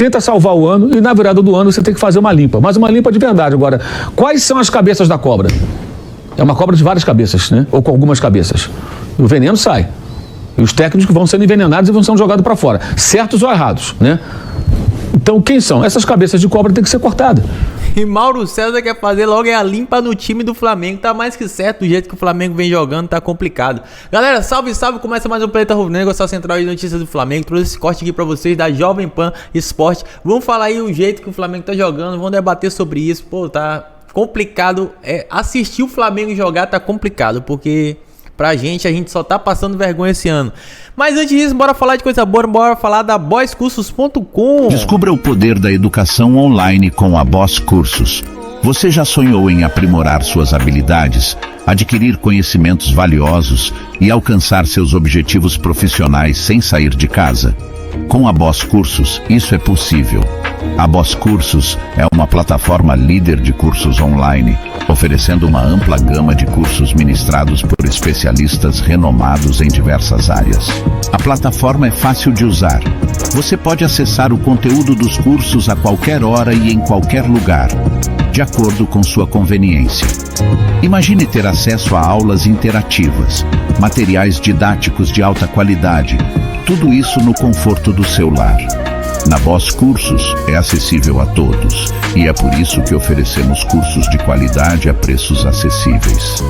tenta salvar o ano e na virada do ano você tem que fazer uma limpa. Mas uma limpa de verdade. Agora, quais são as cabeças da cobra? É uma cobra de várias cabeças, né? Ou com algumas cabeças. O veneno sai. E os técnicos vão sendo envenenados e vão sendo jogados para fora. Certos ou errados, né? Então, quem são? Essas cabeças de cobra têm que ser cortadas. E Mauro César quer fazer logo a limpa no time do Flamengo. Tá mais que certo, do jeito que o Flamengo vem jogando, tá complicado. Galera, salve, salve, começa mais um Planeta Rubro-Negro, a sua central de notícias do Flamengo. Trouxe esse corte aqui pra vocês da Jovem Pan Esporte. Vamos falar aí o jeito que o Flamengo tá jogando, vamos debater sobre isso. Pô, tá complicado. Assistir o Flamengo jogar tá complicado, porque pra gente, a gente só tá passando vergonha esse ano. Mas antes disso, bora falar de coisa boa, bora falar da boyscursos.com. Descubra o poder da educação online com a Boss Cursos. Você já sonhou em aprimorar suas habilidades, adquirir conhecimentos valiosos e alcançar seus objetivos profissionais sem sair de casa? Com a Boss Cursos, isso é possível. A Boss Cursos é uma plataforma líder de cursos online, oferecendo uma ampla gama de cursos ministrados por especialistas renomados em diversas áreas. A plataforma é fácil de usar. Você pode acessar o conteúdo dos cursos a qualquer hora e em qualquer lugar, de acordo com sua conveniência. Imagine ter acesso a aulas interativas, materiais didáticos de alta qualidade, tudo isso no conforto do seu lar. Na Boss Cursos é acessível a todos e é por isso que oferecemos cursos de qualidade a preços acessíveis.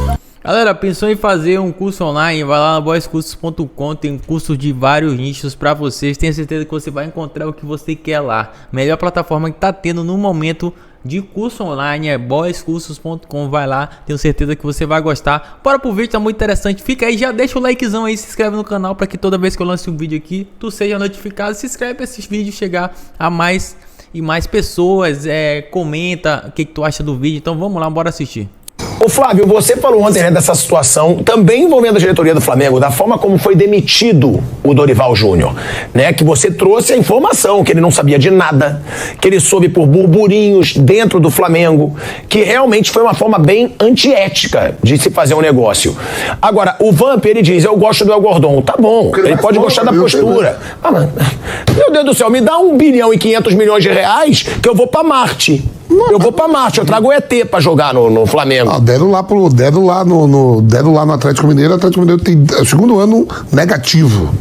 Galera, pensou em fazer um curso online? Vai lá na boyscursos.com, tem cursos de vários nichos para vocês. Tenho certeza que você vai encontrar o que você quer lá. Melhor plataforma que tá tendo no momento de curso online é boyscursos.com. Vai lá, tenho certeza que você vai gostar. Bora pro vídeo, tá muito interessante. Fica aí, já deixa o likezão aí, se inscreve no canal para que toda vez que eu lance um vídeo aqui, tu seja notificado. Se inscreve para esses vídeos chegar a mais e mais pessoas. Comenta o que tu acha do vídeo. Então vamos lá, bora assistir. Ô Flávio, você falou ontem, né, dessa situação, também envolvendo a diretoria do Flamengo, da forma como foi demitido o Dorival Júnior, né? Que você trouxe a informação que ele não sabia de nada, que ele soube por burburinhos dentro do Flamengo, que realmente foi uma forma bem antiética de se fazer um negócio. Agora, o Vamp, ele diz, eu gosto do El Gordon. Tá bom, ele pode gostar da postura. Meu Deus do céu, me dá 1 bilhão e 500 milhões de reais que eu vou pra Marte. Eu vou pra Marte, eu trago o ET pra jogar no Flamengo. Deram lá no Atlético Mineiro. O Atlético Mineiro tem o segundo ano negativo.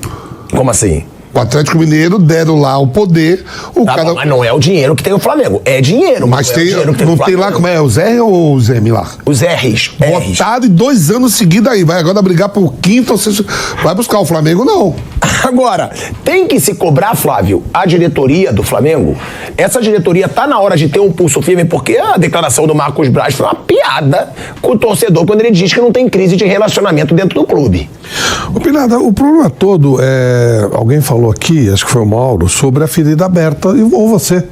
Como assim? O Atlético Mineiro deram lá o poder. Bom, mas não é o dinheiro que tem o Flamengo. É dinheiro. Mas não tem lá como é? O Zé ou o Zé lá? Os R's. Botado em 2 anos seguidos aí. Vai agora brigar por quinto ou sexto. Vai buscar o Flamengo, não. Agora, tem que se cobrar, Flávio, a diretoria do Flamengo. Essa diretoria tá na hora de ter um pulso firme, porque a declaração do Marcos Braz foi uma piada com o torcedor quando ele diz que não tem crise de relacionamento dentro do clube. Ô Pinada, o problema todo alguém falou aqui, acho que foi o Mauro, sobre a ferida aberta, ou você,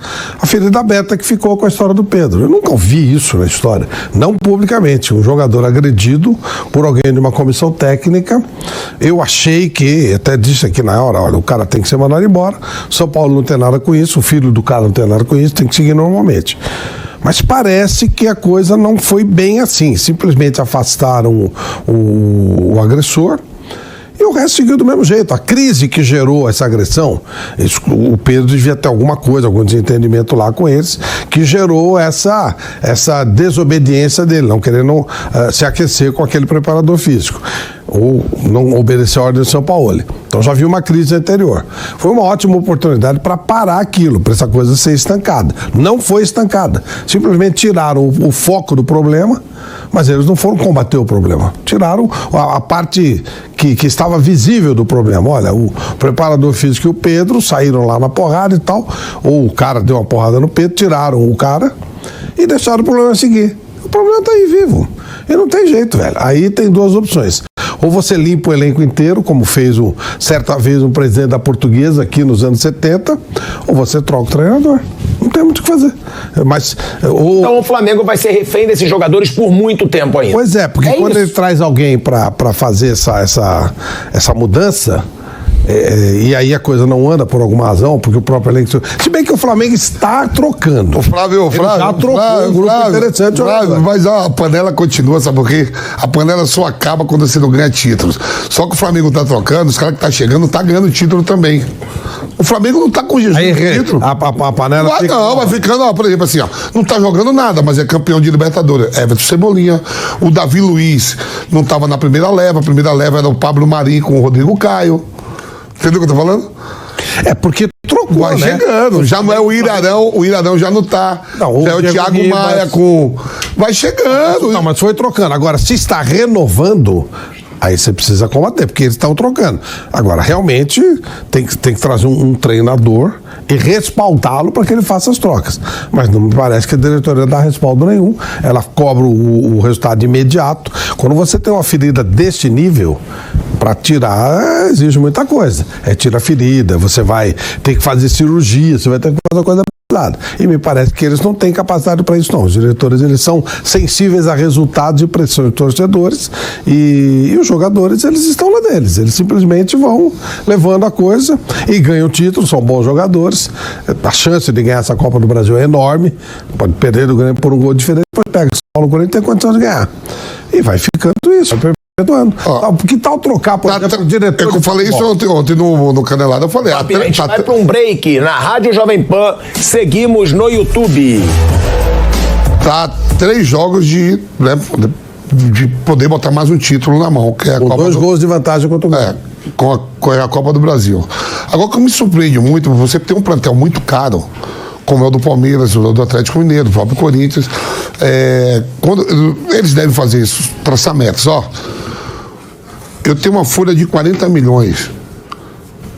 a ferida aberta que ficou com a história do Pedro. Eu nunca ouvi isso na história, não publicamente. Um jogador agredido por alguém de uma comissão técnica, eu achei que, até disse aqui na hora, olha, o cara tem que ser mandado embora, São Paulo não tem nada com isso, o filho do cara não tem nada com isso, tem que seguir normalmente. Mas parece que a coisa não foi bem assim, simplesmente afastaram o agressor, e o resto seguiu do mesmo jeito. A crise que gerou essa agressão, o Pedro devia ter alguma coisa, algum desentendimento lá com eles, que gerou essa desobediência dele, não querendo se aquecer com aquele preparador físico, ou não obedecer a ordem do São Paulo. Então já havia uma crise anterior. Foi uma ótima oportunidade para parar aquilo, para essa coisa ser estancada. Não foi estancada. Simplesmente tiraram o foco do problema, mas eles não foram combater o problema. Tiraram a parte que estava visível do problema. Olha, o preparador físico e o Pedro saíram lá na porrada e tal, ou o cara deu uma porrada no Pedro, tiraram o cara e deixaram o problema seguir. O problema está aí vivo. E não tem jeito, velho. Aí tem 2 opções. Ou você limpa o elenco inteiro, como fez certa vez um presidente da Portuguesa aqui nos anos 70, ou você troca o treinador. Não tem muito o que fazer. Então o Flamengo vai ser refém desses jogadores por muito tempo ainda. Pois é, porque quando ele traz alguém para fazer essa mudança, e aí a coisa não anda por alguma razão, porque o próprio elenco... Se bem que o Flamengo está trocando. O Flávio, já trocou um grupo interessante. Flávio, mas a panela continua, sabe por quê? A panela só acaba quando você não ganha títulos. Só que o Flamengo tá trocando, os caras que tá chegando tá ganhando título também. O Flamengo não tá com jejum de título. A panela fica... Não, vai ficando, ó, por exemplo, assim, ó, não tá jogando nada, mas é campeão de Libertadores. Everton Cebolinha, o Davi Luiz não tava na primeira leva, a primeira leva era o Pablo Marinho com o Rodrigo Caio. Entendeu o que eu tô falando? É porque trocou, vai chegando, já não é o Irarão já não tá. Não, já é o Thiago Maia com... Vai chegando. Não, mas foi trocando. Agora, se está renovando, aí você precisa combater, porque eles estão trocando. Agora, realmente, tem que trazer um treinador e respaldá-lo para que ele faça as trocas. Mas não me parece que a diretoria dá respaldo nenhum. Ela cobra o resultado imediato. Quando você tem uma ferida deste nível, para tirar, exige muita coisa. Tira a ferida, você vai ter que fazer cirurgia, você vai ter que fazer uma coisa pesada. E me parece que eles não têm capacidade para isso, não. Os diretores, eles são sensíveis a resultados e pressão de torcedores e os jogadores, eles estão lá deles. Eles simplesmente vão levando a coisa e ganham o título, são bons jogadores. A chance de ganhar essa Copa do Brasil é enorme. Pode perder do Grêmio por um gol diferente, depois pega o São Paulo, o Corinthians tem condição de ganhar. E vai ficando isso, vai perpetuando. Que tal trocar, por exemplo, o diretor? Eu falei isso ontem no Canelada, eu falei. A gente vai para um break na Rádio Jovem Pan, seguimos no YouTube. Tá 3 jogos de poder botar mais um título na mão, que é a com Copa 2 gols de vantagem contra o Grêmio. Com a Copa do Brasil. Agora, o que me surpreende muito, você tem um plantel muito caro, como é o do Palmeiras, o do Atlético Mineiro, o próprio Corinthians. Quando eles devem fazer isso, traçar metas. Eu tenho uma folha de 40 milhões.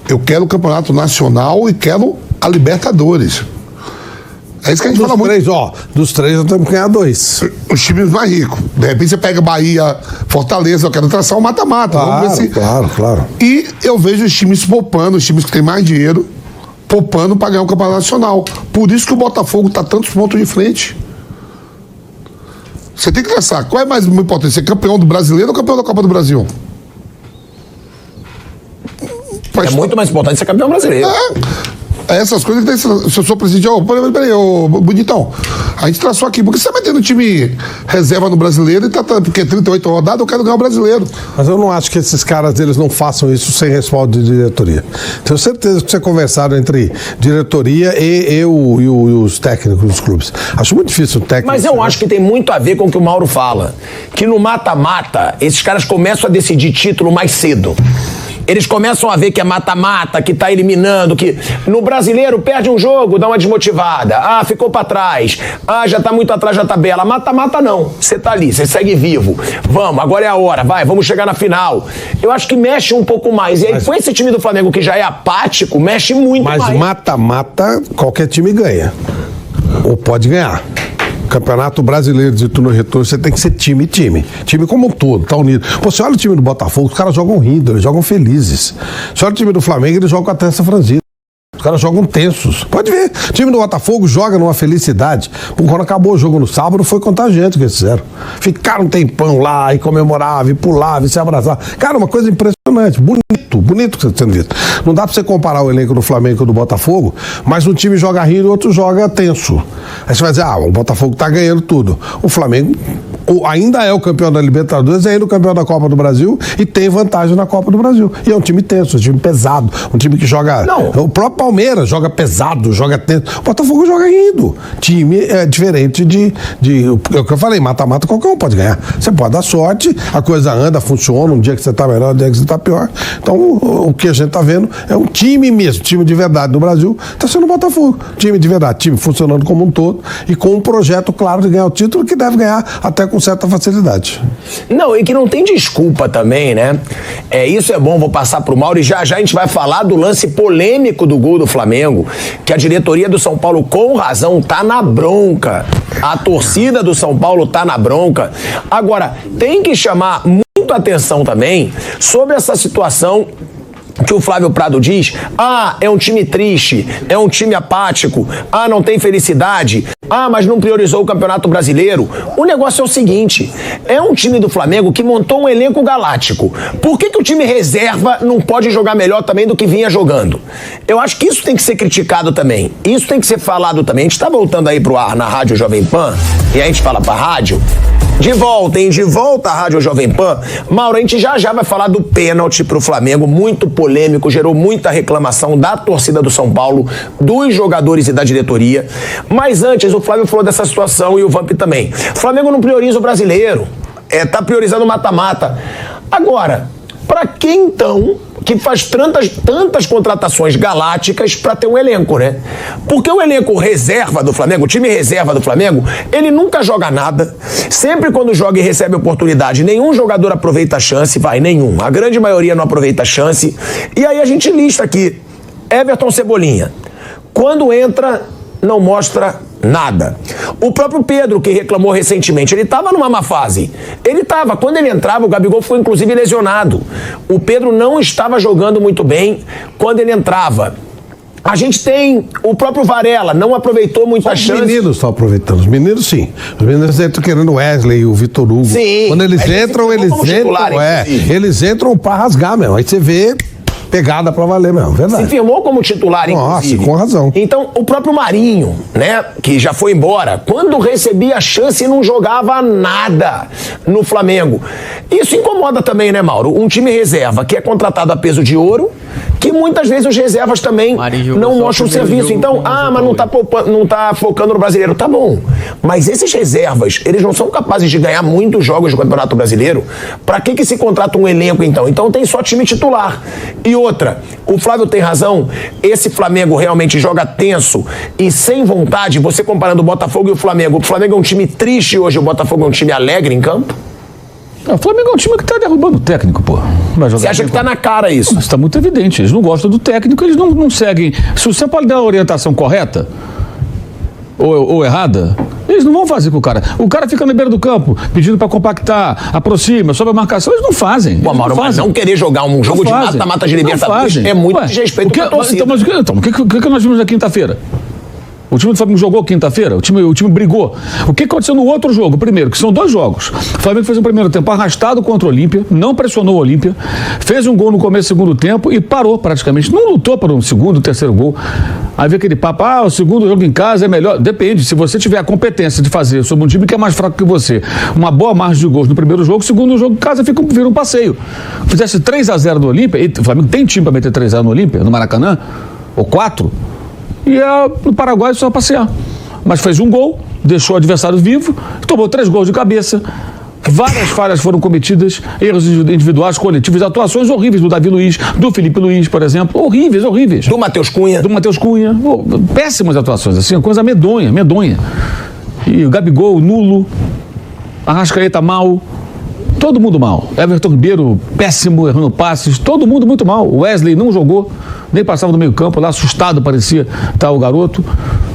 Eu quero o Campeonato Nacional e quero a Libertadores. É isso que a gente fala muito. Dos 3 nós temos que ganhar 2. Os times mais ricos. De repente você pega Bahia, Fortaleza, eu quero traçar um mata-mata. Claro. E eu vejo os times poupando, os times que têm mais dinheiro, poupando para ganhar o Campeonato Nacional. Por isso que o Botafogo está tantos pontos de frente. Você tem que traçar. Qual é mais importante? Ser campeão do Brasileiro ou campeão da Copa do Brasil? É muito mais importante ser campeão brasileiro. Essas coisas que tem. Se eu sou presidente, peraí, bonitão. A gente traçou aqui. Por que você tá metendo time reserva no brasileiro e porque 38 rodadas, eu quero ganhar o brasileiro. Mas eu não acho que esses caras, eles não façam isso sem respaldo de diretoria. Tenho certeza que você conversaram entre diretoria e os técnicos dos clubes. Acho muito difícil o técnico. Mas eu acho que tem muito a ver com o que o Mauro fala. Que no mata-mata, esses caras começam a decidir título mais cedo. Eles começam a ver que é mata-mata, que tá eliminando, que no brasileiro perde um jogo, dá uma desmotivada. Ficou pra trás. Já tá muito atrás da tabela. Mata-mata não. Você tá ali, você segue vivo. Vamos, agora é a hora, vamos chegar na final. Eu acho que mexe um pouco mais. E aí, com esse time do Flamengo que já é apático, mexe muito mais. Mas mata-mata, qualquer time ganha. Ou pode ganhar. Campeonato Brasileiro de turno retorno, você tem que ser time. Time como um todo, tá unido. Você olha o time do Botafogo, os caras jogam rindo, eles jogam felizes. Você olha o time do Flamengo, eles jogam com a testa franzida. Os caras jogam tensos. Pode ver. O time do Botafogo joga numa felicidade. Quando acabou o jogo no sábado, foi contagiante o que eles fizeram. Ficaram um tempão lá e comemoravam, e pulavam, e se abraçavam. Cara, uma coisa impressionante. Bonito que você está sendo visto. Não dá pra você comparar o elenco do Flamengo com o do Botafogo, mas um time joga rindo e o outro joga tenso. Aí você vai dizer, o Botafogo tá ganhando tudo. O Flamengo ainda é o campeão da Libertadores, é ainda o campeão da Copa do Brasil e tem vantagem na Copa do Brasil. E é um time tenso, um time pesado, um time que joga... O próprio Palmeiras joga pesado, joga tenso. O Botafogo joga rindo. Time é diferente é o que eu falei, mata-mata qualquer um pode ganhar. Você pode dar sorte, a coisa anda, funciona, um dia que você tá melhor, um dia que você tá pior. Então, o que a gente tá vendo é um time mesmo, time de verdade no Brasil, tá sendo o Botafogo. Time de verdade, time funcionando como um todo e com um projeto claro de ganhar o título que deve ganhar até com certa facilidade. Não, e que não tem desculpa também, né? Isso é bom, vou passar pro Mauro e já a gente vai falar do lance polêmico do gol do Flamengo, que a diretoria do São Paulo, com razão, tá na bronca. A torcida do São Paulo tá na bronca. Agora, tem que chamar muito atenção também sobre essa situação que o Flávio Prado diz, é um time triste, é um time apático, não tem felicidade. Ah, mas não priorizou o Campeonato Brasileiro. O negócio é o seguinte, é um time do Flamengo que montou um elenco galáctico. Por que o time reserva não pode jogar melhor também do que vinha jogando? Eu acho que isso tem que ser criticado também. Isso tem que ser falado também. A gente tá voltando aí pro ar na Rádio Jovem Pan, e a gente fala pra rádio. De volta, hein? De volta à Rádio Jovem Pan. Mauro, a gente já vai falar do pênalti pro Flamengo, muito polêmico, gerou muita reclamação da torcida do São Paulo, dos jogadores e da diretoria. Mas antes, o Flávio falou dessa situação e o Vamp também. O Flamengo não prioriza o brasileiro, tá priorizando o mata-mata. Agora, pra que então que faz tantas contratações galácticas para ter um elenco, né? Porque o elenco reserva do Flamengo, o time reserva do Flamengo, ele nunca joga nada. Sempre quando joga e recebe oportunidade, nenhum jogador aproveita a chance, nenhum. A grande maioria não aproveita a chance. E aí a gente lista aqui, Everton Cebolinha. Quando entra, não mostra nada. O próprio Pedro, que reclamou recentemente, ele estava numa má fase. Ele estava. Quando ele entrava, o Gabigol ficou inclusive lesionado. O Pedro não estava jogando muito bem quando ele entrava. A gente tem o próprio Varela, não aproveitou muita chance. Os meninos estão aproveitando. Os meninos, sim. Os meninos estão querendo o Wesley, o Vitor Hugo. Sim. Quando eles entram, eles entram pra rasgar, meu. Aí você vê pegada pra valer mesmo, verdade. Se firmou como titular, inclusive. Nossa, com razão. Então, o próprio Marinho, né, que já foi embora, quando recebia a chance, não jogava nada no Flamengo. Isso incomoda também, né, Mauro? Um time reserva que é contratado a peso de ouro, que muitas vezes os reservas também não mostram o serviço. Então, mas não tá focando no brasileiro. Tá bom. Mas esses reservas, eles não são capazes de ganhar muitos jogos do Campeonato Brasileiro. Pra que se contrata um elenco, então? Então tem só time titular. E outra, o Flávio tem razão, esse Flamengo realmente joga tenso e sem vontade, você comparando o Botafogo e o Flamengo é um time triste hoje, o Botafogo é um time alegre em campo? O Flamengo é um time que tá derrubando o técnico, pô. Você acha que tá na cara isso? Isso tá muito evidente, eles não gostam do técnico, eles não seguem. Se você pode dar a orientação correta ou errada, eles não vão fazer com o cara. O cara fica na beira do campo, pedindo pra compactar, aproxima, sobe a marcação, eles não fazem. Pô, Mauro, mas não querer jogar um jogo de mata-mata de Libertadores é muito desrespeito pra torcida. Então, o que nós vimos na quinta-feira? O time do Flamengo jogou quinta-feira, o time brigou. O que aconteceu no outro jogo? Primeiro, que são 2 jogos. O Flamengo fez um primeiro tempo arrastado contra o Olímpia, não pressionou o Olímpia, fez um gol no começo do segundo tempo e parou praticamente. Não lutou para um segundo, terceiro gol. Aí vê aquele papo, o segundo jogo em casa é melhor. Depende, se você tiver a competência de fazer sobre um time que é mais fraco que você, uma boa margem de gols no primeiro jogo, o segundo jogo em casa vira um passeio. Fizesse 3-0 no Olímpia, e o Flamengo tem time para meter 3-0 no Olímpia, no Maracanã, ou 4, e no Paraguai só passear. Mas fez um gol, deixou o adversário vivo, tomou 3 gols de cabeça. Várias falhas foram cometidas, erros individuais, coletivos, atuações horríveis do Davi Luiz, do Felipe Luiz, por exemplo. Horríveis. Do Matheus Cunha. Péssimas atuações, assim, uma coisa medonha. E o Gabigol, nulo. Arrascaeta, mal. Todo mundo mal. Everton Ribeiro, péssimo, errando passes. Todo mundo muito mal. O Wesley não jogou, nem passava no meio campo, lá assustado parecia o garoto.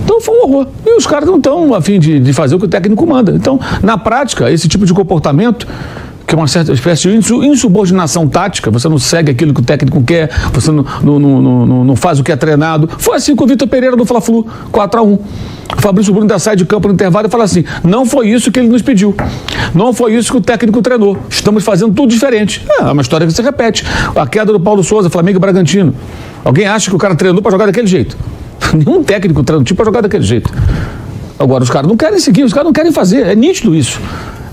Então foi um horror. E os caras não estão a fim de fazer o que o técnico manda. Então, na prática, esse tipo de comportamento, que é uma certa espécie de insubordinação tática, você não segue aquilo que o técnico quer, você não faz o que é treinado. Foi assim com o Vitor Pereira do Fla-Flu, 4-1. O Fabrício Bruno ainda sai de campo no intervalo e fala assim, não foi isso que ele nos pediu, não foi isso que o técnico treinou, estamos fazendo tudo diferente. É uma história que se repete. A queda do Paulo Souza, Flamengo e Bragantino. Alguém acha que o cara treinou para jogar daquele jeito? Nenhum técnico treinou tipo para jogar daquele jeito. Agora os caras não querem seguir, os caras não querem fazer, é nítido isso.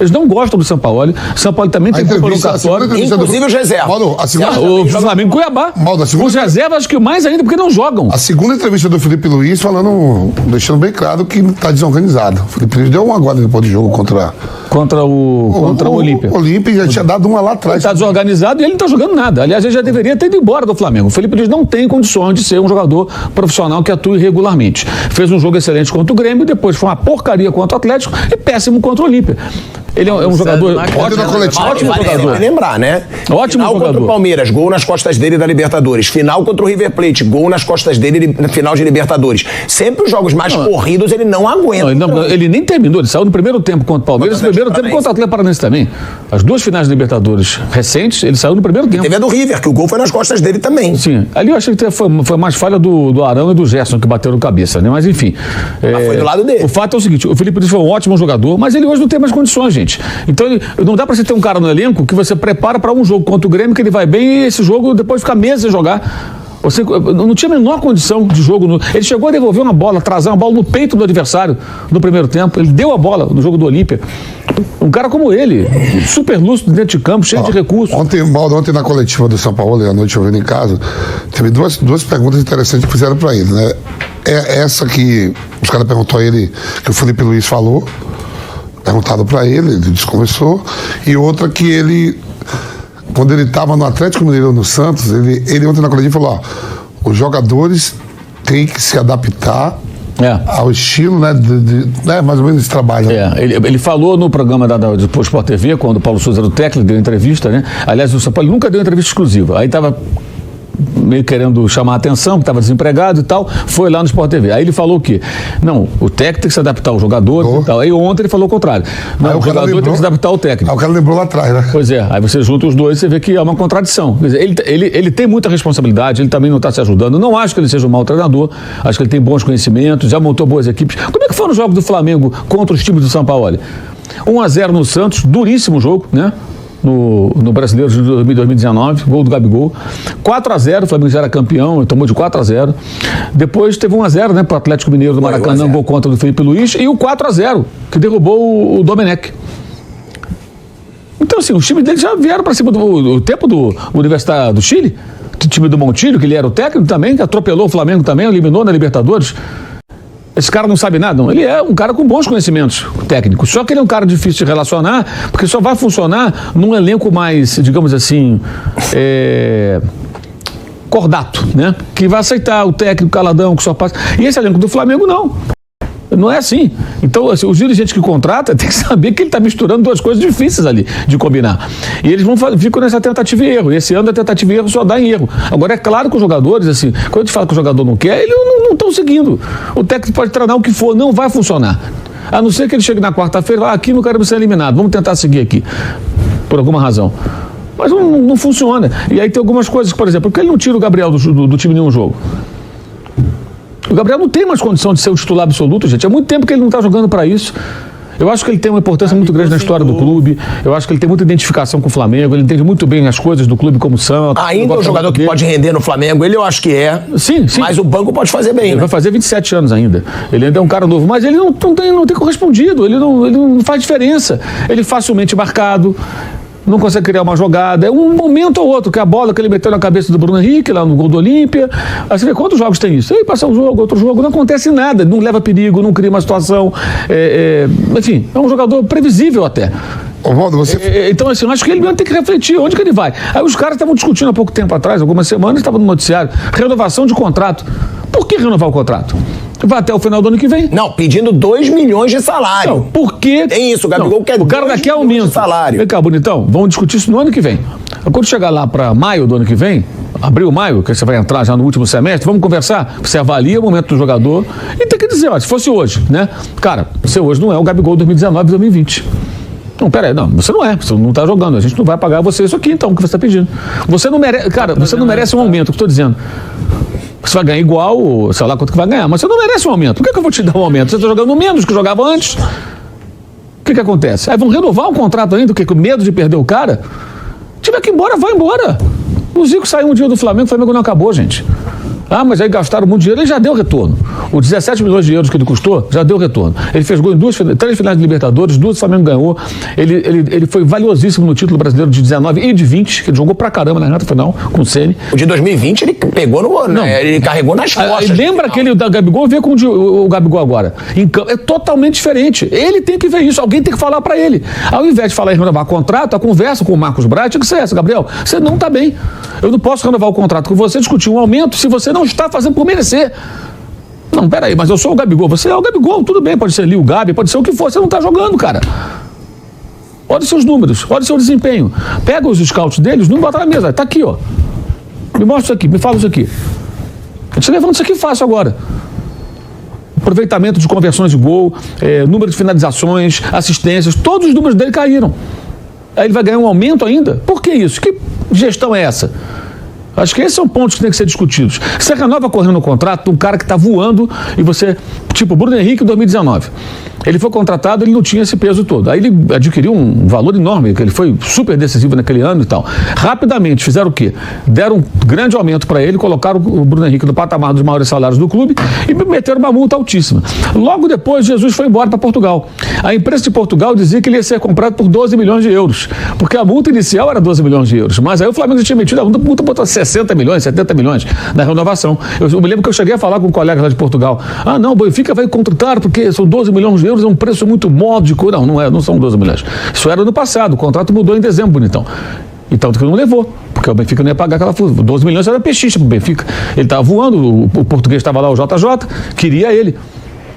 Eles não gostam do Sampaoli. Sampaoli também tem culpa no cartório. Inclusive os reservas. O Flamengo e Cuiabá. Os reservas, acho que mais ainda, porque não jogam. A segunda entrevista do Felipe Luiz deixando bem claro que está desorganizado. O Felipe Luiz deu uma agora depois do jogo contra o Olímpia. O Olímpia já tinha dado uma lá atrás. Está desorganizado e ele não está jogando nada. Aliás, ele já deveria ter ido embora do Flamengo. O Felipe Luiz não tem condições de ser um jogador profissional que atue regularmente. Fez um jogo excelente contra o Grêmio, depois foi uma porcaria contra o Atlético e péssimo contra o Olímpia. Ele é um jogador César, ótimo, na coletiva. ótimo Vale jogador. lembrar, né? Ótimo Final contra jogador. o Palmeiras, gol nas costas dele da Libertadores. Final contra o River Plate, gol nas costas dele na final de Libertadores. Sempre os jogos mais corridos ele não aguenta. Ele nem terminou, ele saiu no primeiro tempo contra o Palmeiras e no primeiro tempo contra o Atlético Paranaense também. As duas finais da Libertadores recentes, ele saiu no primeiro tempo. Teve a do River, que o gol foi nas costas dele também. Sim, ali eu achei que foi mais falha do Arão e do Gerson que bateram cabeça, né? Mas enfim. Mas foi do lado dele. O fato é o seguinte, o Felipe Luiz foi um ótimo jogador, mas ele hoje não tem mais condições, gente. Então não dá pra você ter um cara no elenco que você prepara pra um jogo contra o Grêmio, que ele vai bem e esse jogo depois fica meses sem jogar. Você não tinha a menor condição de jogo. Ele chegou a devolver uma bola, atrasar uma bola no peito do adversário no primeiro tempo. Ele deu a bola no jogo do Olímpia. Um cara como ele, super lúcido dentro de campo, cheio de recursos. Ontem na coletiva do São Paulo, e à noite eu vendo em casa, teve duas perguntas interessantes que fizeram pra ele, né? É essa que os caras perguntou a ele, que o Felipe Luiz falou, perguntado pra ele desconversou, e outra que ele, quando ele estava no Atlético Mineiro no Santos, ele ontem na coletiva falou, os jogadores têm que se adaptar ao estilo, né, mais ou menos esse trabalho. Ele falou no programa do Sport TV, quando o Paulo Souza era o técnico, deu entrevista, né? Aliás, o São Paulo nunca deu entrevista exclusiva. Aí estava meio querendo chamar a atenção, que estava desempregado e tal, foi lá no Sport TV. Aí ele falou que, não, o técnico tem que se adaptar ao jogador e tal. Aí ontem ele falou o contrário. Não, o jogador tem que se adaptar ao técnico. Aí o cara lembrou lá atrás, né? Pois é, aí você junta os dois e você vê que é uma contradição. Quer dizer, ele tem muita responsabilidade, ele também não está se ajudando. Não acho que ele seja um mau treinador, acho que ele tem bons conhecimentos, já montou boas equipes. Como é que foi no jogo do Flamengo contra os times do São Paulo? 1-0 no Santos, duríssimo jogo, né? No Brasileiro de 2019, gol do Gabigol. 4-0, o Flamengo já era campeão, tomou de 4-0. Depois teve 1-0, né, pro Atlético Mineiro do Maracanã, gol contra do Felipe Luiz, e o 4-0, que derrubou o Domenech. Então, assim, os times dele já vieram para cima do tempo do Universidade do Chile, o time do Montilho, que ele era o técnico também, que atropelou o Flamengo também, eliminou na Libertadores. Esse cara não sabe nada, não. Ele é um cara com bons conhecimentos técnicos, só que ele é um cara difícil de relacionar, porque só vai funcionar num elenco mais, digamos assim, cordato, né? Que vai aceitar o técnico caladão, que só passa. E esse elenco do Flamengo, não. Não é assim. Então, assim, os dirigentes que contratam têm que saber que ele está misturando duas coisas difíceis ali de combinar. E eles ficam nessa tentativa e erro. E esse ano a tentativa e erro só dá em erro. Agora, é claro que os jogadores, assim, quando a gente fala que o jogador não quer, eles não estão seguindo. O técnico pode treinar o que for, não vai funcionar. A não ser que ele chegue na quarta-feira e fale, aqui não queremos ser eliminado, vamos tentar seguir aqui. Por alguma razão. Mas não funciona. E aí tem algumas coisas, por exemplo, por que ele não tira o Gabriel do time em nenhum jogo? O Gabriel não tem mais condição de ser o titular absoluto, gente. Há muito tempo que ele não está jogando para isso. Eu acho que ele tem uma importância muito grande na história do clube. Eu acho que ele tem muita identificação com o Flamengo. Ele entende muito bem as coisas do clube como são. Ainda é um jogador que pode render no Flamengo. Ele eu acho que é. Sim. Mas o banco pode fazer bem, ele né? vai fazer 27 anos ainda. Ele ainda é um cara novo. Mas ele não tem correspondido. Ele não faz diferença. Ele é facilmente marcado. Não consegue criar uma jogada. É um momento ou outro, que a bola que ele meteu na cabeça do Bruno Henrique, lá no gol do Olímpia. Aí você vê quantos jogos tem isso? Aí passa um jogo, outro jogo, não acontece nada, não leva perigo, não cria uma situação. Enfim, é um jogador previsível até. Valdo, você... Então, assim, eu acho que ele mesmo tem que refletir onde que ele vai. Aí os caras estavam discutindo há pouco tempo atrás, algumas semanas, estavam no noticiário, renovação de contrato. Por que renovar o contrato? Vai até o final do ano que vem. Não, pedindo 2 milhões de salário. Não, por quê? Tem isso, o Gabigol quer o cara 2 daqui é milhões aumento. de salário. Vem cá, bonitão, vamos discutir isso no ano que vem. Quando chegar lá para maio do ano que vem, abril, maio, que você vai entrar já no último semestre, vamos conversar, você avalia o momento do jogador e tem que dizer, ó, se fosse hoje, né? Cara, você hoje não é o Gabigol 2019, 2020. Não, peraí, não, você não é, você não tá jogando, a gente não vai pagar você isso aqui então, o que você está pedindo. Você não merece, cara, você não merece um aumento, o que eu estou dizendo. Você vai ganhar igual, sei lá quanto que vai ganhar, mas você não merece um aumento. Por que eu vou te dar um aumento? Você está jogando menos que jogava antes. O que acontece? Aí vão renovar o contrato ainda, com medo de perder o cara? Tiver que ir embora, vai embora. O Zico saiu um dia do Flamengo, o Flamengo não acabou, gente. Ah, mas aí gastaram muito dinheiro, ele já deu retorno. Os 17 milhões de euros que ele custou, já deu retorno. Ele fez gol em 3 finais de Libertadores, 2 o Flamengo ganhou. Ele foi valiosíssimo no título brasileiro de 19 e de 20, que ele jogou pra caramba na reta final com o Ceni. O de 2020 ele pegou no... Não. Ele carregou nas costas. Lembra aquele da Gabigol? Vê como o Gabigol agora. É totalmente diferente. Ele tem que ver isso, alguém tem que falar pra ele. Ao invés de falar em renovar contrato, a conversa com o Marcos Braz tinha que ser essa, Gabriel, você não tá bem. Eu não posso renovar o contrato com você, discutir um aumento se você não está fazendo por merecer. Não, peraí, mas eu sou o Gabigol. Você é o Gabigol, tudo bem, pode ser ali o Gabi, pode ser o que for, você não tá jogando, cara. Olha os seus números, olha o seu desempenho. Pega os scouts deles, não bota na mesa. Tá aqui, ó. Me mostra isso aqui, me fala isso aqui. Eu te levando isso aqui fácil agora. Aproveitamento de conversões de gol, número de finalizações, assistências, todos os números dele caíram. Aí ele vai ganhar um aumento ainda? Por que isso? Que gestão é essa? Acho que esses são pontos que têm que ser discutidos. Você renova correndo o contrato de um cara que está voando e você, tipo Bruno Henrique em 2019. Ele foi contratado, ele não tinha esse peso todo. Aí ele adquiriu um valor enorme, que ele foi super decisivo naquele ano e tal. Rapidamente fizeram o quê? Deram um grande aumento para ele, colocaram o Bruno Henrique no patamar dos maiores salários do clube e meteram uma multa altíssima. Logo depois, Jesus foi embora para Portugal. A imprensa de Portugal dizia que ele ia ser comprado por 12 milhões de euros, porque a multa inicial era 12 milhões de euros. Mas aí o Flamengo já tinha metido a multa, botou 60 milhões, 70 milhões na renovação. Eu me lembro que eu cheguei a falar com um colega lá de Portugal. Ah, não, o Benfica vai contratar porque são 12 milhões de euros, é um preço muito módico. Não são 12 milhões. Isso era no passado, o contrato mudou em dezembro, bonitão. Então, que não levou, porque o Benfica não ia pagar aquela fuga. 12 milhões era pechicha pro Benfica. Ele estava voando, o português estava lá, o JJ, queria ele.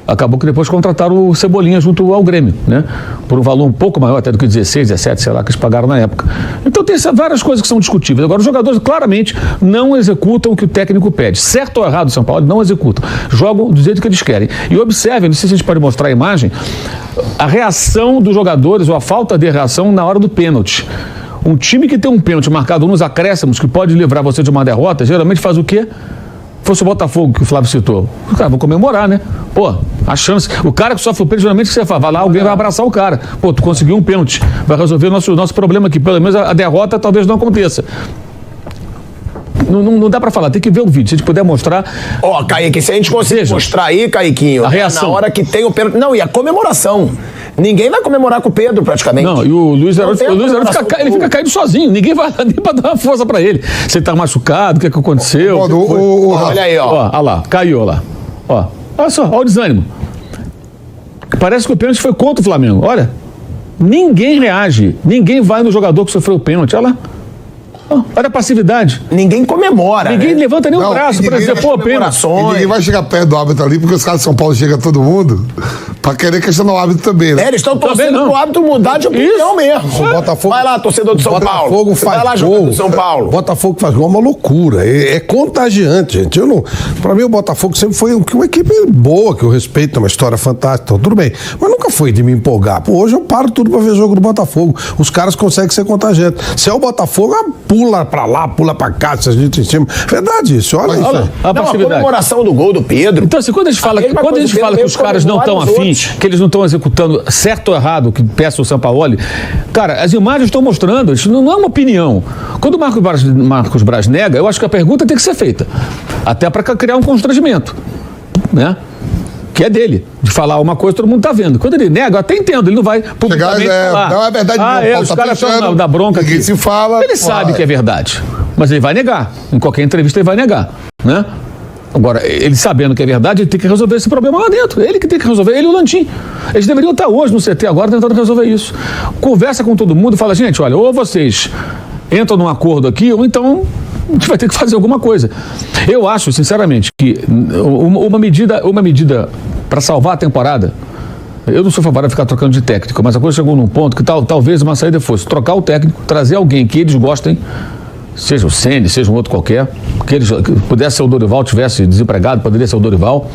Acabou que depois contrataram o Cebolinha junto ao Grêmio, né? Por um valor um pouco maior até do que 16, 17, sei lá, que eles pagaram na época. Então tem várias coisas que são discutíveis. Agora, os jogadores claramente não executam o que o técnico pede. Certo ou errado, São Paulo, não executam. Jogam do jeito que eles querem. E observem, não sei se a gente pode mostrar a imagem, a reação dos jogadores, ou a falta de reação na hora do pênalti. Um time que tem um pênalti marcado nos acréscimos, que pode livrar você de uma derrota, geralmente faz o quê? Fosse o Botafogo que o Flávio citou. Os caras vão comemorar, né? Pô, a chance. O cara que sofre o pênalti, geralmente você fala, vai lá, alguém vai abraçar o cara. Pô, tu conseguiu um pênalti. Vai resolver o nosso problema aqui. Pelo menos a derrota talvez não aconteça. Não dá pra falar, tem que ver o vídeo. Se a gente puder mostrar. Ó, Kaique, se a gente conseguir mostrar aí, Kaiquinho, a reação. Na hora que tem o pênalti. Não, e a comemoração. Ninguém vai comemorar com o Pedro, praticamente. Não, e o Luiz Herói fica caído sozinho. Ninguém vai lá nem pra dar uma força pra ele. Se ele tá machucado, o que aconteceu? Olha aí, ó. Olha lá, caiu, olha lá. Ó, olha só, olha o desânimo. Parece que o pênalti foi contra o Flamengo. Olha, ninguém reage. Ninguém vai no jogador que sofreu o pênalti. Olha lá. Olha a passividade. Ninguém comemora. Ninguém levanta nem o Não, braço pra dizer, pô, pênalti. E ninguém vai chegar perto do árbitro ali, porque os caras de São Paulo chegam todo mundo pra querer questionar o árbitro também, né? Eles estão torcendo pro árbitro mudar de opinião mesmo. O Botafogo, vai lá, torcedor do São Paulo. Botafogo faz vai lá, jogador do São Paulo. Botafogo faz gol, é uma loucura. É contagiante, gente. Pra mim, o Botafogo sempre foi uma equipe boa, que eu respeito, tem uma história fantástica, então, tudo bem. Mas nunca foi de me empolgar. Pô, hoje eu paro tudo pra ver jogo do Botafogo. Os caras conseguem ser contagiantes. Se é o Botafogo, pula pra lá, pula pra cá, se a gente em cima. Verdade isso, olha isso. A comemoração do gol do Pedro. Então, assim, quando a gente fala que os caras não estão afins, que eles não estão executando certo ou errado o que peça o Sampaoli, cara, as imagens estão mostrando, isso não é uma opinião. Quando o Marcos Braz nega, eu acho que a pergunta tem que ser feita. Até para criar um constrangimento, né? Que é dele, de falar uma coisa, todo mundo tá vendo. Quando ele nega, eu até entendo, ele não vai publicamente falar. Não é verdade, os caras estão da bronca aqui. Se fala, ele sabe que é verdade, mas ele vai negar. Em qualquer entrevista ele vai negar, né? Agora, ele sabendo que é verdade, ele tem que resolver esse problema lá dentro. Ele que tem que resolver, ele e o Landim. Eles deveriam estar hoje no CT agora tentando resolver isso. Conversa com todo mundo e fala, gente, olha, ou vocês entram num acordo aqui, ou então a gente vai ter que fazer alguma coisa. Eu acho, sinceramente, que uma medida para salvar a temporada, eu não sou favorável a ficar trocando de técnico, mas a coisa chegou num ponto que talvez uma saída fosse trocar o técnico, trazer alguém que eles gostem, seja o Ceni, seja um outro qualquer, que pudesse ser o Dorival, tivesse desempregado, poderia ser o Dorival,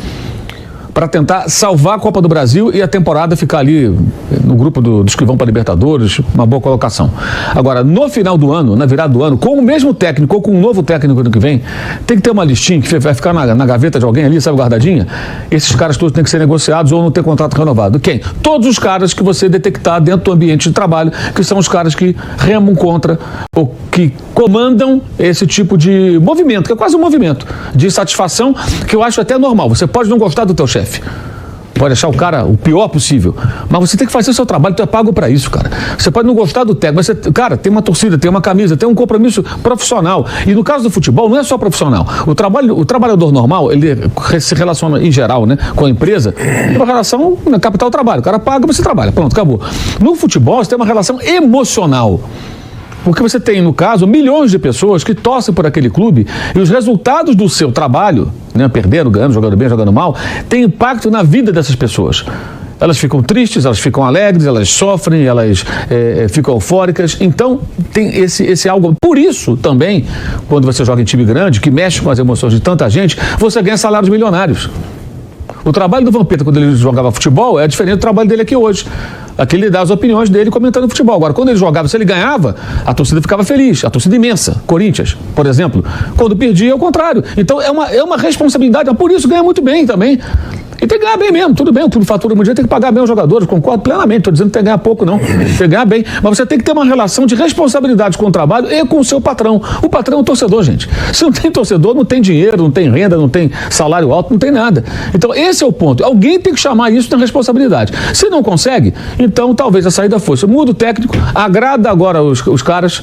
para tentar salvar a Copa do Brasil e a temporada ficar ali no grupo dos que vão para Libertadores, uma boa colocação. Agora, no final do ano, na virada do ano, com o mesmo técnico ou com um novo técnico ano que vem, tem que ter uma listinha que vai ficar na gaveta de alguém ali, sabe, guardadinha? Esses caras todos têm que ser negociados ou não ter contrato renovado. Quem? Todos os caras que você detectar dentro do ambiente de trabalho, que são os caras que remam contra ou que comandam esse tipo de movimento, que é quase um movimento de insatisfação, que eu acho até normal. Você pode não gostar do teu chefe, pode achar o cara o pior possível, mas você tem que fazer o seu trabalho, tu é pago pra isso, cara. Você pode não gostar do técnico, mas você, cara, tem uma torcida, tem uma camisa, tem um compromisso profissional. E no caso do futebol, não é só profissional. O trabalhador normal, ele se relaciona em geral, né, com a empresa, tem uma relação na capital trabalho. O cara paga, você trabalha, pronto, acabou. No futebol, você tem uma relação emocional. Porque você tem, no caso, milhões de pessoas que torcem por aquele clube e os resultados do seu trabalho, né, perdendo, ganhando, jogando bem, jogando mal, tem impacto na vida dessas pessoas. Elas ficam tristes, elas ficam alegres, elas sofrem, elas ficam eufóricas. Então, tem esse algo. Por isso, também, quando você joga em time grande, que mexe com as emoções de tanta gente, você ganha salários milionários. O trabalho do Vampeta, quando ele jogava futebol, é diferente do trabalho dele aqui hoje. Aqui ele dá as opiniões dele comentando futebol. Agora, quando ele jogava, se ele ganhava, a torcida ficava feliz. A torcida imensa. Corinthians, por exemplo. Quando perdia, é o contrário. Então, é uma responsabilidade. Mas por isso, ganha muito bem também. E tem que ganhar bem mesmo, tudo bem, o clube fatura muito dinheiro, tem que pagar bem os jogadores, concordo plenamente, estou dizendo que tem que ganhar pouco não, tem que ganhar bem, mas você tem que ter uma relação de responsabilidade com o trabalho e com o seu patrão. O patrão é um torcedor, gente. Se não tem torcedor, não tem dinheiro, não tem renda, não tem salário alto, não tem nada. Então esse é o ponto, alguém tem que chamar isso de responsabilidade. Se não consegue, então talvez a saída fosse, muda o técnico, agrada agora os caras,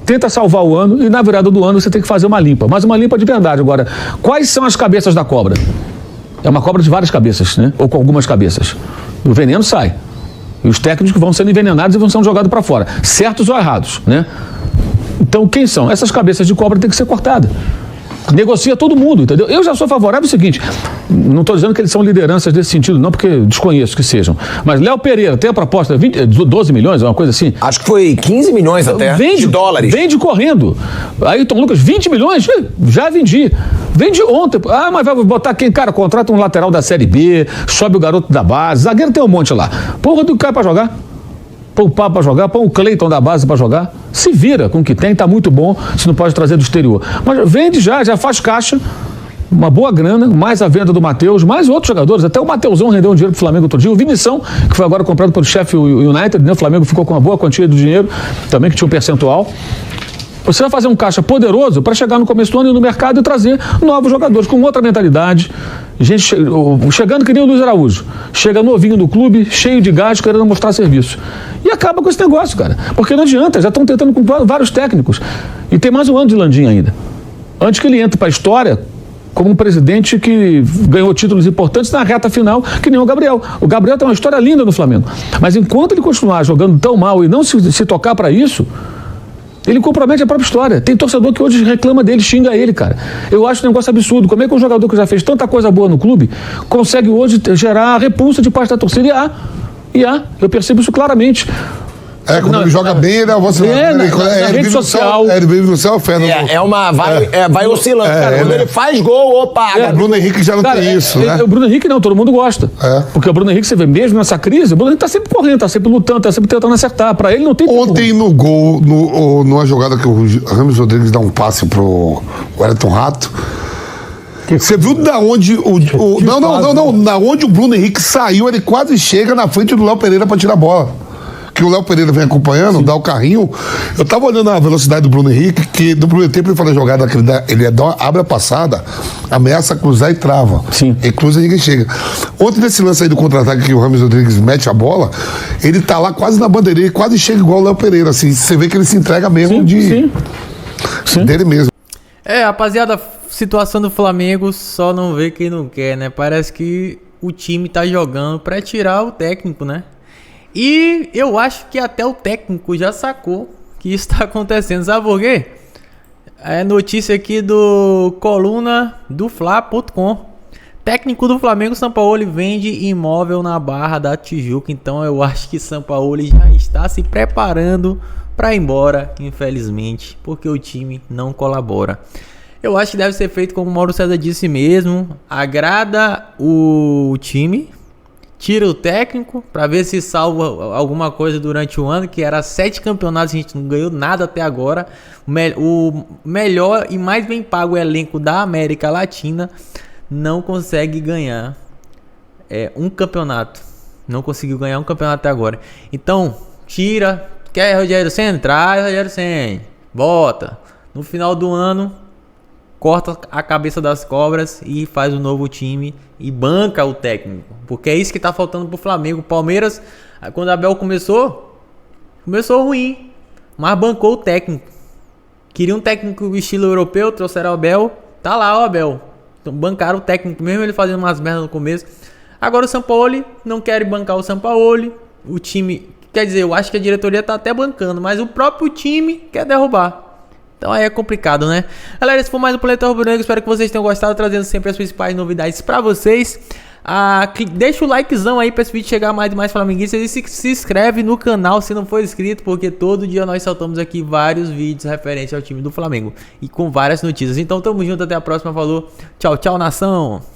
tenta salvar o ano e na virada do ano você tem que fazer uma limpa, mas uma limpa de verdade. Agora, quais são as cabeças da cobra? É uma cobra de várias cabeças, né? Ou com algumas cabeças. O veneno sai. E os técnicos vão sendo envenenados e vão sendo jogados para fora. Certos ou errados, né? Então, quem são? Essas cabeças de cobra têm que ser cortadas. Negocia todo mundo, entendeu? Eu já sou favorável ao seguinte, não estou dizendo que eles são lideranças desse sentido, não, porque desconheço que sejam. Mas Léo Pereira tem a proposta de 12 milhões, uma coisa assim. Acho que foi 15 milhões até, de dólares. Vende correndo. Ayrton Lucas, 20 milhões? Já vendi. Vende ontem. Ah, mas vai botar quem? Cara, contrata um lateral da Série B, sobe o garoto da base, zagueiro tem um monte lá. Põe o Rodrigo Caio pra jogar. Põe o Pablo pra jogar, põe o Cleiton da base pra jogar. Se vira com o que tem, tá muito bom, se não pode trazer do exterior. Mas vende já faz caixa, uma boa grana, mais a venda do Matheus, mais outros jogadores, até o Mateusão rendeu um dinheiro pro Flamengo outro dia, o Vinição, que foi agora comprado pelo Sheffield United, né? O Flamengo ficou com uma boa quantia de dinheiro, também que tinha um percentual. Você vai fazer um caixa poderoso para chegar no começo do ano e no mercado e trazer novos jogadores com outra mentalidade. Gente chegando que nem o Luiz Araújo. Chega novinho do clube, cheio de gás, querendo mostrar serviço. E acaba com esse negócio, cara. Porque não adianta, já estão tentando com vários técnicos. E tem mais um ano de Landim ainda. Antes que ele entre para a história como um presidente que ganhou títulos importantes na reta final, que nem o Gabriel. O Gabriel tem uma história linda no Flamengo. Mas enquanto ele continuar jogando tão mal e não se tocar para isso, ele compromete a própria história. Tem torcedor que hoje reclama dele, xinga ele, cara. Eu acho um negócio absurdo. Como é que um jogador que já fez tanta coisa boa no clube consegue hoje gerar a repulsa de parte da torcida? Eu percebo isso claramente. Quando ele joga bem, ele avança na rede social. Ele vive no céu, vai oscilando. Quando ele faz gol, opa! O Bruno Henrique já não tem isso, né? O Bruno Henrique não, todo mundo gosta. Porque o Bruno Henrique, você vê, mesmo nessa crise, o Bruno Henrique tá sempre correndo, tá sempre lutando, tá sempre tentando acertar. Pra ele não tem... Ontem no gol, numa jogada que o Rames Rodrigues dá um passe pro Wellington Rato, você viu da onde da onde o Bruno Henrique saiu, ele quase chega na frente do Léo Pereira pra tirar a bola. Que o Léo Pereira vem acompanhando, dá o carrinho. Eu tava olhando a velocidade do Bruno Henrique, que no primeiro tempo ele faz a jogada, ele abre a passada, ameaça cruzar e trava. Sim. E cruza e ninguém chega. Ontem nesse lance aí do contra-ataque que o Rames Rodrigues mete a bola, ele tá lá quase na bandeirinha, quase chega igual o Léo Pereira, assim, você vê que ele se entrega mesmo dele mesmo. Rapaziada, situação do Flamengo só não vê quem não quer, né? Parece que o time tá jogando pra tirar o técnico, né? E eu acho que até o técnico já sacou que isso tá acontecendo. Sabe por quê? É notícia aqui do coluna do Fla.com. Técnico do Flamengo, Sampaoli, vende imóvel na Barra da Tijuca. Então eu acho que Sampaoli já está se preparando para ir embora, infelizmente, porque o time não colabora. Eu acho que deve ser feito como o Mauro César disse mesmo. Agrada o time, tira o técnico para ver se salva alguma coisa durante o ano, que era 7 campeonatos, a gente não ganhou nada até agora. O melhor e mais bem pago elenco da América Latina não consegue ganhar um campeonato. Não conseguiu ganhar um campeonato até agora. Então, tira. Quer Rogério Ceni? Traz Rogério Ceni. Bota. No final do ano, corta a cabeça das cobras e faz um novo time e banca o técnico, porque é isso que tá faltando pro Flamengo. Palmeiras, quando o Abel começou ruim, mas bancou o técnico. Queria um técnico estilo europeu, trouxeram o Abel, tá lá o Abel. Então, bancaram o técnico, mesmo ele fazendo umas merdas no começo. Agora o Sampaoli, não quer bancar o Sampaoli, o time, quer dizer, eu acho que a diretoria tá até bancando, mas o próprio time quer derrubar. Então aí é complicado, né? Galera, esse foi mais um Planeta Rubro Negro. Espero que vocês tenham gostado, trazendo sempre as principais novidades pra vocês. Deixa o likezão aí pra esse vídeo chegar mais e mais flamenguistas. E se inscreve no canal se não for inscrito, porque todo dia nós soltamos aqui vários vídeos referentes ao time do Flamengo e com várias notícias. Então tamo junto, até a próxima, falou, tchau, tchau, nação!